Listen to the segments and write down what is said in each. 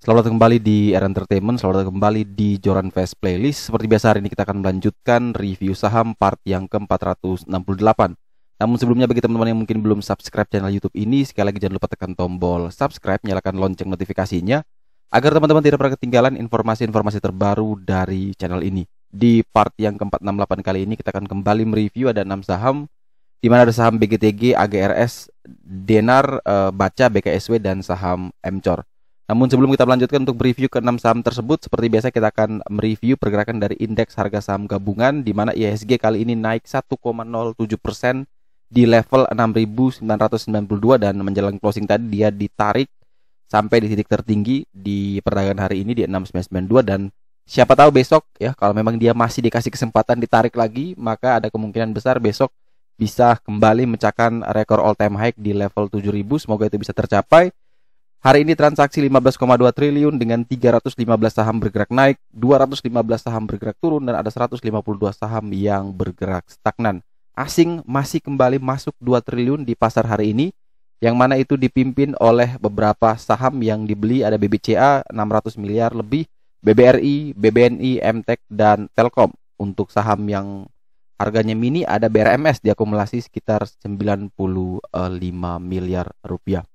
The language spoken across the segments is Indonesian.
Selamat datang kembali di Era Entertainment, selamat datang kembali di Joran Fast Playlist. Seperti biasa hari ini kita akan melanjutkan review saham part yang ke-468. Namun sebelumnya bagi teman-teman yang mungkin belum subscribe channel YouTube ini, sekali lagi jangan lupa tekan tombol subscribe, nyalakan lonceng notifikasinya agar teman-teman tidak pernah ketinggalan informasi-informasi terbaru dari channel ini. Di part yang ke-468 kali ini kita akan kembali mereview ada 6 saham, di mana ada saham BGTG, AGRS, Denar, Baca, BKSW, dan saham MCOR. Namun sebelum kita melanjutkan untuk mereview ke 6 saham tersebut, seperti biasa kita akan mereview pergerakan dari indeks harga saham gabungan, di mana IHSG kali ini naik 1,07% di level 6.992 dan menjelang closing tadi dia ditarik sampai di titik tertinggi di perdagangan hari ini di 6.992, dan siapa tahu besok ya kalau memang dia masih dikasih kesempatan ditarik lagi, maka ada kemungkinan besar besok bisa kembali memecahkan rekor all time high di level 7.000. Semoga itu bisa tercapai. Hari ini transaksi 15,2 triliun dengan 315 saham bergerak naik, 215 saham bergerak turun, dan ada 152 saham yang bergerak stagnan. Asing masih kembali masuk 2 triliun di pasar hari ini, yang mana itu dipimpin oleh beberapa saham yang dibeli, ada BBCA 600 miliar lebih, BBRI, BBNI, MTEK, dan Telkom. Untuk saham yang harganya mini ada BRMS diakumulasi sekitar 95 miliar rupiah.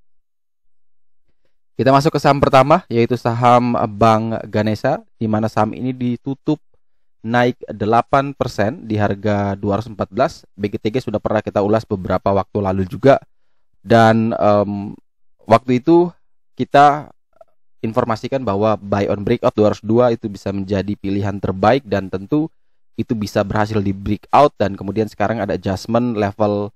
Kita masuk ke saham pertama, yaitu saham Bank Ganesha, di mana saham ini ditutup naik 8% di harga 214. BGTG sudah pernah kita ulas beberapa waktu lalu juga, dan waktu itu kita informasikan bahwa buy on breakout 202 itu bisa menjadi pilihan terbaik, dan tentu itu bisa berhasil di breakout, dan kemudian sekarang ada adjustment level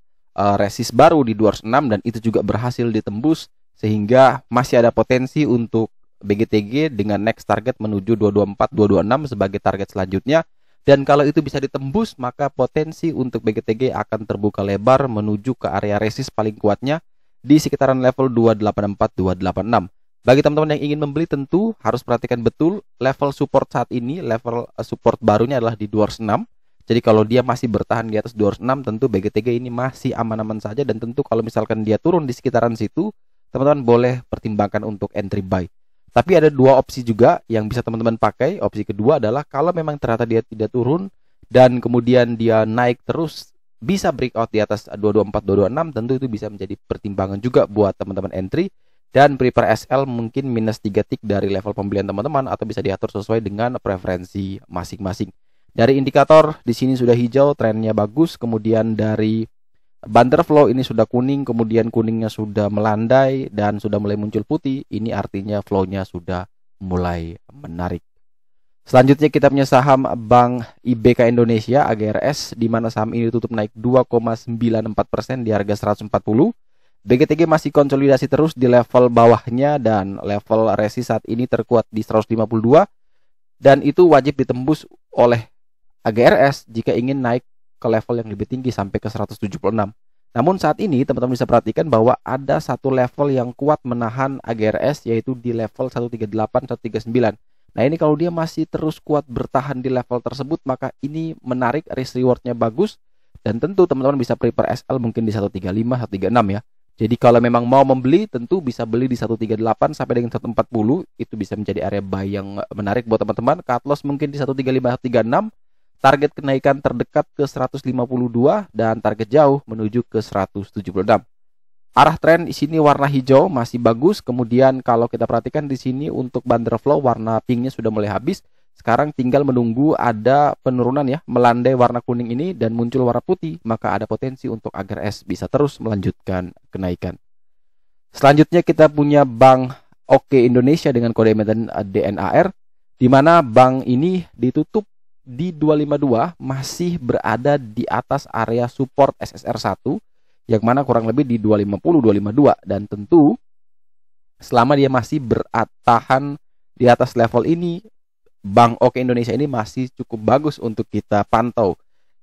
resist baru di 206, dan itu juga berhasil ditembus, sehingga masih ada potensi untuk BGTG dengan next target menuju 224, 226 sebagai target selanjutnya. Dan kalau itu bisa ditembus, maka potensi untuk BGTG akan terbuka lebar menuju ke area resist paling kuatnya di sekitaran level 284, 286. Bagi teman-teman yang ingin membeli tentu harus perhatikan betul level support saat ini. Level support barunya adalah di 206. Jadi kalau dia masih bertahan di atas 206, tentu BGTG ini masih aman-aman saja, dan tentu kalau misalkan dia turun di sekitaran situ, teman-teman boleh pertimbangkan untuk entry buy. Tapi ada dua opsi juga yang bisa teman-teman pakai. Opsi kedua adalah kalau memang ternyata dia tidak turun dan kemudian dia naik terus, bisa breakout di atas 224, 226, tentu itu bisa menjadi pertimbangan juga buat teman-teman entry, dan prepare SL mungkin minus 3 tick dari level pembelian teman-teman, atau bisa diatur sesuai dengan preferensi masing-masing. Dari indikator di sini sudah hijau, trennya bagus. Kemudian dari Banter flow ini sudah kuning, kemudian kuningnya sudah melandai dan sudah mulai muncul putih. Ini artinya flow-nya sudah mulai menarik. Selanjutnya kita punya saham Bank IBK Indonesia, AGRS, di mana saham ini tutup naik 2,94% di harga 140. BGTG masih konsolidasi terus di level bawahnya, dan level resist saat ini terkuat di 152, dan itu wajib ditembus oleh AGRS jika ingin naik ke level yang lebih tinggi sampai ke 176. Namun saat ini teman-teman bisa perhatikan bahwa ada satu level yang kuat menahan AGRS, yaitu di level 138, 139. Nah ini kalau dia masih terus kuat bertahan di level tersebut, maka ini menarik, risk rewardnya bagus, dan tentu teman-teman bisa prepare SL mungkin di 135, 136 ya. Jadi kalau memang mau membeli, tentu bisa beli di 138 sampai dengan 140, itu bisa menjadi area buy yang menarik buat teman-teman. Cut loss mungkin di 135, 136. Target kenaikan terdekat ke 152 dan target jauh menuju ke 176. Arah tren di sini warna hijau masih bagus. Kemudian kalau kita perhatikan di sini untuk Banter flow warna pinknya sudah mulai habis. Sekarang tinggal menunggu ada penurunan ya, melandai warna kuning ini dan muncul warna putih, maka ada potensi untuk AGRS bisa terus melanjutkan kenaikan. Selanjutnya kita punya Bank OK Indonesia dengan kode emiten DNAR, di mana bank ini ditutup di 252, masih berada di atas area support SSR1, yang mana kurang lebih di 250, 252, dan tentu selama dia masih bertahan di atas level ini, Bank OK Indonesia ini masih cukup bagus untuk kita pantau.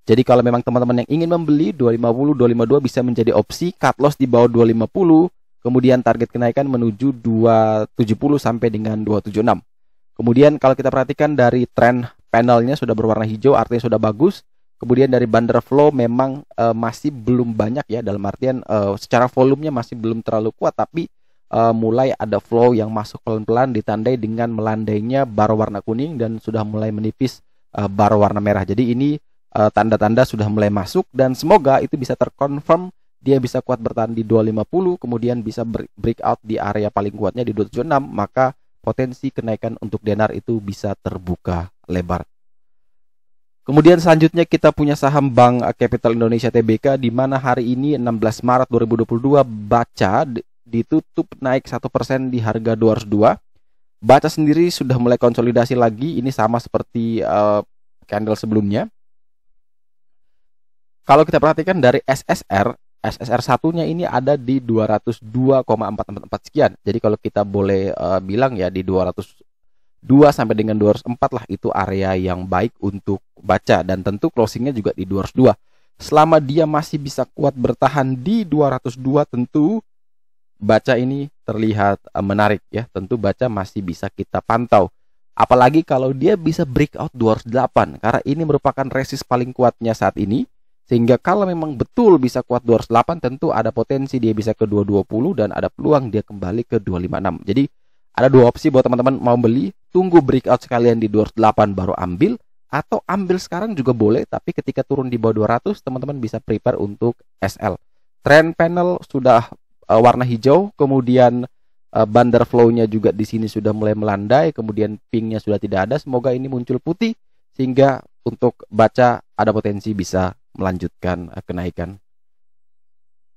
Jadi kalau memang teman-teman yang ingin membeli 250, 252 bisa menjadi opsi. Cut loss di bawah 250, kemudian target kenaikan menuju 270 sampai dengan 276. Kemudian kalau kita perhatikan dari tren panelnya sudah berwarna hijau, artinya sudah bagus. Kemudian dari Banter flow memang masih belum banyak ya, dalam artian secara volumenya masih belum terlalu kuat, tapi mulai ada flow yang masuk pelan-pelan ditandai dengan melandainya bar warna kuning dan sudah mulai menipis bar warna merah. Jadi ini tanda-tanda sudah mulai masuk dan semoga itu bisa terkonfirm, dia bisa kuat bertahan di 250, kemudian bisa breakout di area paling kuatnya di 276, maka potensi kenaikan untuk DNR itu bisa terbuka lebar. Kemudian selanjutnya kita punya saham Bank Capital Indonesia Tbk, di mana hari ini 16 Maret 2022 Baca ditutup naik 1% di harga 202. Baca sendiri sudah mulai konsolidasi lagi, ini sama seperti candle sebelumnya. Kalau kita perhatikan dari SSR satunya ini ada di 202,444 sekian. Jadi kalau kita boleh bilang ya di 202 sampai dengan 204 lah itu area yang baik untuk Baca, dan tentu closingnya juga di 202. Selama dia masih bisa kuat bertahan di 202, tentu Baca ini terlihat menarik ya. Tentu Baca masih bisa kita pantau. Apalagi kalau dia bisa breakout 208, karena ini merupakan resist paling kuatnya saat ini. Sehingga kalau memang betul bisa kuat 208, tentu ada potensi dia bisa ke 220 dan ada peluang dia kembali ke 256. Jadi ada dua opsi buat teman-teman mau beli, tunggu breakout sekalian di 208 baru ambil, atau ambil sekarang juga boleh, tapi ketika turun di bawah 200 teman-teman bisa prepare untuk SL. Trend panel sudah warna hijau, kemudian bandar flow-nya juga di sini sudah mulai melandai, kemudian pink-nya sudah tidak ada, semoga ini muncul putih sehingga untuk Baca ada potensi bisa melanjutkan kenaikan.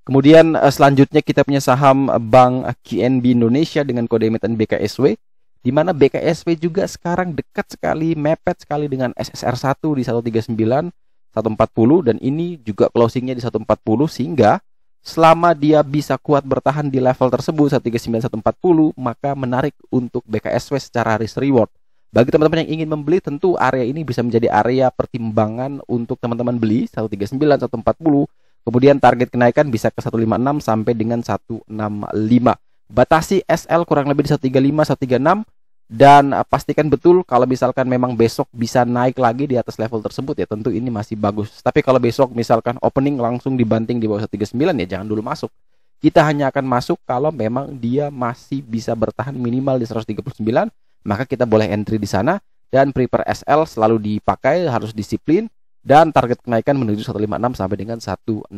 Kemudian selanjutnya kita punya saham Bank QNB Indonesia dengan kode emiten BKSW, di mana BKSW juga sekarang dekat sekali, mepet sekali dengan SSR1 di 139, 140, dan ini juga closingnya di 140, sehingga selama dia bisa kuat bertahan di level tersebut 139, 140, maka menarik untuk BKSW secara risk reward. Bagi teman-teman yang ingin membeli, tentu area ini bisa menjadi area pertimbangan untuk teman-teman beli 139, 140. Kemudian target kenaikan bisa ke 156 sampai dengan 165. Batasi SL kurang lebih di 135, 136. Dan pastikan betul kalau misalkan memang besok bisa naik lagi di atas level tersebut, ya tentu ini masih bagus. Tapi kalau besok misalkan opening langsung dibanting di bawah 139, ya jangan dulu masuk. Kita hanya akan masuk kalau memang dia masih bisa bertahan minimal di 139, maka kita boleh entry di sana. Dan prepare SL selalu dipakai, harus disiplin. Dan target kenaikan menuju 156 sampai dengan 165.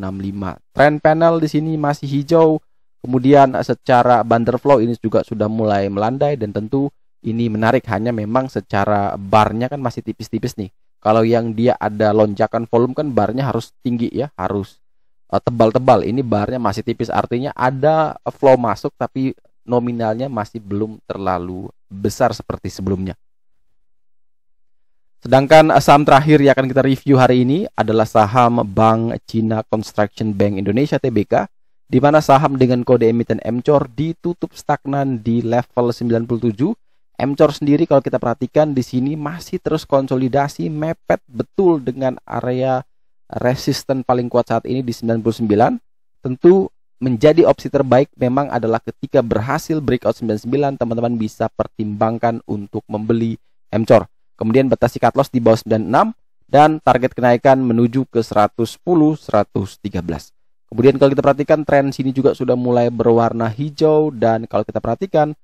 Trend panel di sini masih hijau. Kemudian secara bandar flow ini juga sudah mulai melandai, dan tentu ini menarik, hanya memang secara barnya kan masih tipis-tipis nih. Kalau yang dia ada lonjakan volume kan barnya harus tinggi ya, harus tebal-tebal. Ini barnya masih tipis, artinya ada flow masuk tapi nominalnya masih belum terlalu besar seperti sebelumnya. Sedangkan saham terakhir yang akan kita review hari ini adalah saham Bank Cina Construction Bank Indonesia Tbk, di mana saham dengan kode emiten MCOR ditutup stagnan di level 97. MCOR sendiri kalau kita perhatikan di sini masih terus konsolidasi, mepet betul dengan area resisten paling kuat saat ini di 99. Tentu menjadi opsi terbaik memang adalah ketika berhasil breakout 99, teman-teman bisa pertimbangkan untuk membeli MCOR. Kemudian batasi cut loss di bawah 96 dan target kenaikan menuju ke 110, 113. Kemudian kalau kita perhatikan tren sini juga sudah mulai berwarna hijau, dan kalau kita perhatikan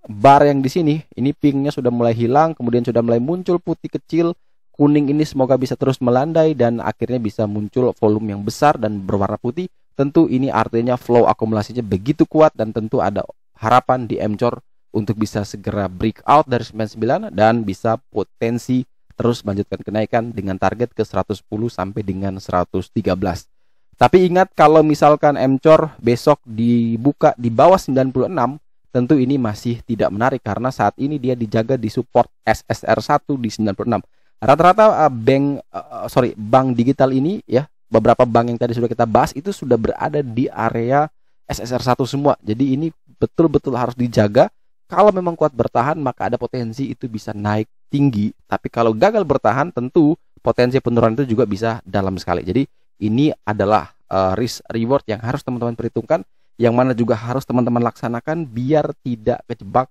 bar yang di sini, ini pinknya sudah mulai hilang, kemudian sudah mulai muncul putih kecil, kuning ini semoga bisa terus melandai dan akhirnya bisa muncul volume yang besar dan berwarna putih. Tentu ini artinya flow akumulasinya begitu kuat, dan tentu ada harapan di MCOR untuk bisa segera breakout dari 99 dan bisa potensi terus melanjutkan kenaikan dengan target ke 110 sampai dengan 113. Tapi ingat, kalau misalkan MCOR besok dibuka di bawah 96, tentu ini masih tidak menarik karena saat ini dia dijaga di support SSR1 di 96. Rata-rata bank digital ini ya, beberapa bank yang tadi sudah kita bahas itu sudah berada di area SSR1 semua. Jadi ini betul-betul harus dijaga. Kalau memang kuat bertahan, maka ada potensi itu bisa naik tinggi. Tapi kalau gagal bertahan, tentu potensi penurunan itu juga bisa dalam sekali. Jadi ini adalah risk reward yang harus teman-teman perhitungkan, yang mana juga harus teman-teman laksanakan biar tidak kejebak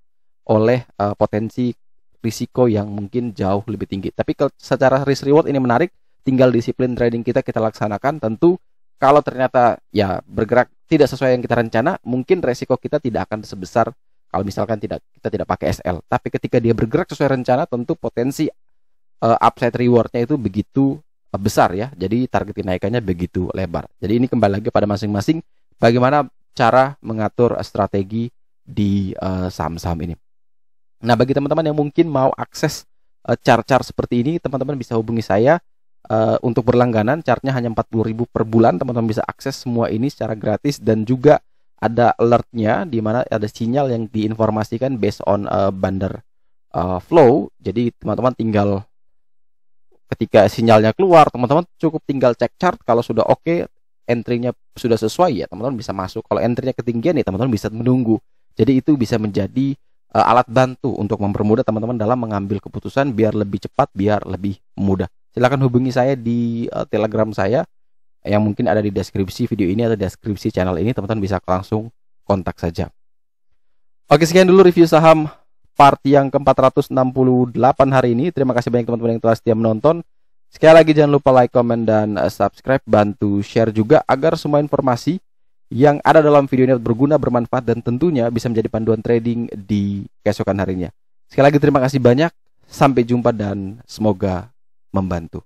oleh potensi risiko yang mungkin jauh lebih tinggi. Tapi secara risk reward ini menarik, tinggal disiplin trading kita laksanakan. Tentu kalau ternyata ya bergerak tidak sesuai yang kita rencana, mungkin resiko kita tidak akan sebesar kalau misalkan kita tidak pakai SL. Tapi ketika dia bergerak sesuai rencana, tentu potensi upside rewardnya itu begitu besar ya. Jadi target kenaikannya begitu lebar. Jadi ini kembali lagi pada masing-masing bagaimana cara mengatur strategi di saham-saham ini. Nah, bagi teman-teman yang mungkin mau akses chart-chart seperti ini, teman-teman bisa hubungi saya untuk berlangganan. Chartnya hanya 40.000 per bulan. Teman-teman bisa akses semua ini secara gratis, dan juga ada alertnya di mana ada sinyal yang diinformasikan based on bandar flow. Jadi teman-teman tinggal ketika sinyalnya keluar, teman-teman cukup tinggal cek chart. Kalau sudah oke, entry-nya sudah sesuai, ya teman-teman bisa masuk. Kalau entry-nya ketinggian, ya teman-teman bisa menunggu. Jadi itu bisa menjadi alat bantu untuk mempermudah teman-teman dalam mengambil keputusan biar lebih cepat, biar lebih mudah. Silakan hubungi saya di Telegram saya yang mungkin ada di deskripsi video ini atau deskripsi channel ini. Teman-teman bisa langsung kontak saja. Oke, sekian dulu review saham part yang ke-468 hari ini. Terima kasih banyak teman-teman yang telah setia menonton. Sekali lagi jangan lupa like, comment, dan subscribe. Bantu share juga agar semua informasi yang ada dalam video ini berguna, bermanfaat, dan tentunya bisa menjadi panduan trading di keesokan harinya. Sekali lagi terima kasih banyak. Sampai jumpa dan semoga membantu.